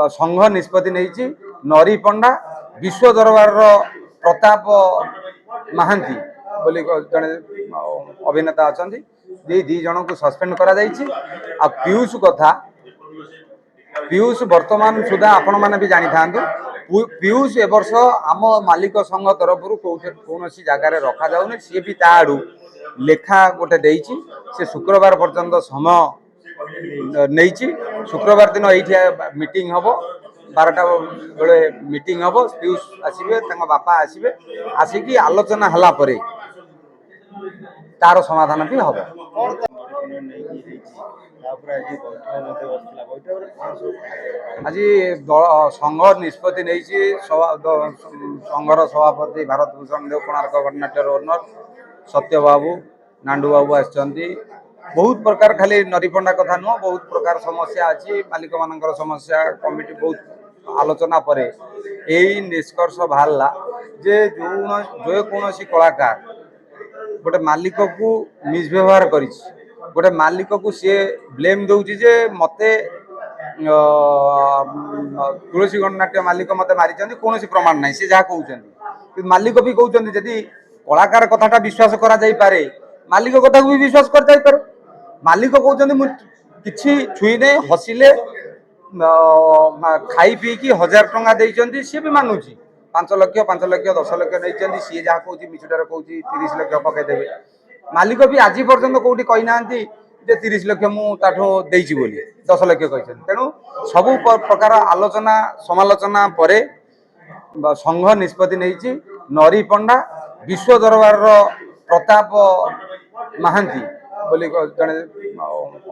संघ निष्पत्ति नहीं नरी पंडा विश्व दरबार प्रताप महांती बोली जड़े अभिनेता अच्छा दी जन को सस्पेंड करा पीयूष कथा पीयूष वर्तमान सुधा आपण मैंने भी जानी था पीयूष ए वर्ष आम मालिक संघ तरफ कौन जगार रखा जाऊनी सी भी ताड़ू लेखा गोटे देइछि से शुक्रवार पर्यंत समय नहीं शुक्रवार दिन ये मीटिंग हम 12टा बेले मीटिंग हम पीयूष आसबे बापा आसबे आसिकी आलोचना हला परे तार समाधान भी हम आज संघ निष्पत्ति नहीं संघर सभापति भारत भूषण देव कोणार्क भटनाट्यर ओनर सत्य बाबू नांडू बाबू आसचंदी बहुत प्रकार खाली नरीपंडा कथा नुह बहुत प्रकार समस्या अच्छी मालिक मान समस्या कमिटी बहुत आलोचना पर यही निष्कर्ष बाहरला जे जो कौन कलाकार गोटे मालिक को मिसव्यवहार कर गोटे मालिक को सी ब्लेम दौची जे मते तुलसी गणनाट्य मालिक मत मारी कौन प्रमाण ना सी जहाँ कहते मालिक भी कहते जदि कलाकार कथाटा विश्वास करा जाई पारे मालिक कथा को भी विश्वास कर जाई पारे मालिक कहते किसी छुईने हसिले खाई पी कि 1000 टंका देइचंदी सी भी मानुची 5 लाख 10 लाख नहीं सी जहाँ कहूँ मिछुटार कहूँ 30 लाख पकईदेवे मालिक भी आज पर्यंत कौटी कही ना 30 लाख मुझे बोली 10 लाख कहते तेणु सबू प्रकार आलोचना समालोचना पर संघ निष्पत्ति नहीं नरी पंडा विश्व दरबार प्रताप महांती बोली जड़े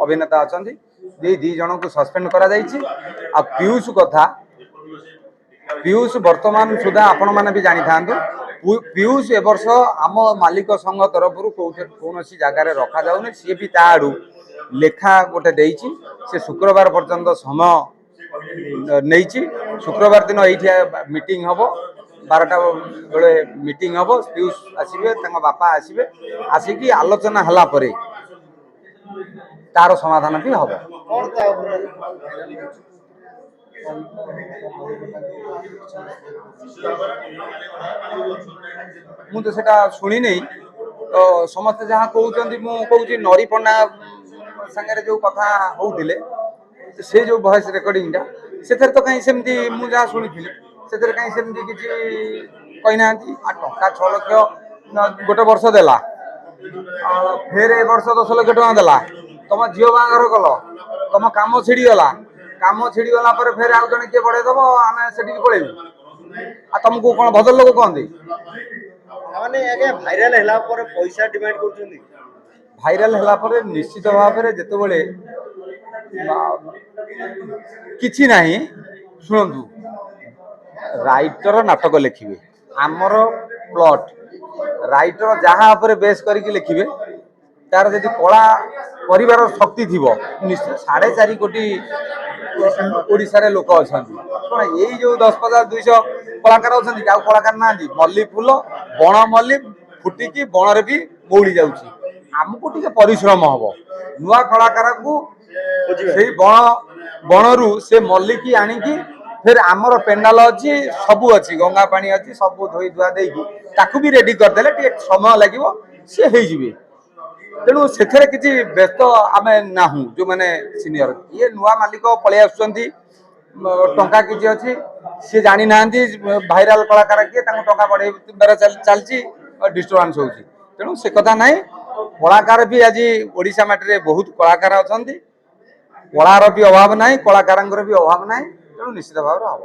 अभिनेता अच्छा दी जन को सस्पेंड करा पीयूष कथा पीयूष वर्तमान सुधा आपण मैंने भी जानी था पीयूष ए वर्ष आम मालिक संघ तरफ कौन जगार रखा जाऊनी सी भी ताड़ू लेखा गोटे देइछि से शुक्रवार पर्यंत समय नहीं शुक्रवार दिन ये मीटिंग हम 12टा बेले मीटिंग हम पीयूष आसबे बापा आसबे आसिकी आलोचना हला परे तार समाधान भी हम मुझे सेटा शुणी नहीं तो समस्त जहाँ कहते मुझे नरी पंडा सांगे जो कथा होते से जो वॉइस रेकर्डिंग से तो कहीं सेमती मुझे जहाँ शुणी से कहीं सेमती किसी कहना टंका 6 लाख गोटे वर्ष देला फिर ए वर्ष 10 लाख टका देला तुम झील बाहर कल तुम कम छिड़गला काम छिड़गला फिर आउ जन किए बढ़ेदब आम से पलैबू तुमको कौन भद्र लोक कहते भाइराल है पैसा डिमांड कर भाइराल है निश्चित भाव में जिते किछि नहीं शुणु राइटर नाटक लिखे आमर प्लट राइटर जहाँ बेस करके लिखे तार जदि कला परिवार शक्ति थी निश्चित 4.5 कोटी ओडिशा लोक अच्छा यही जो 10,000-200 कलाकार अच्छा कलाकार ना मल्ली फूल बण मल्ली फुटिकी बणरे भी मौली जामको टे परिश्रम हम नुआ कलाकार को बणरू से मल्ली की आणिकी फिर आमर पेंडाल अच्छी सबू अच्छी गंगा पानी अच्छी सबू धोई धुआ देकी भी रेडी करदे समय लगे सी हो तेणु से किसी व्यस्त आम ना जो मैंने सीनियर ये नुआ मालिक पलि आसुँच टंका किसी अच्छी सी जानी ना भाइराल कलाकार किए टंका बढ़े चलती डिस्टर्बांस हो तेणु से कथा ना कलाकार भी आज ओडिशा माटी बहुत कलाकार अच्छा कलार भी अभाव ना कलाकार भी अभाव ना तेणु निश्चित भाव हम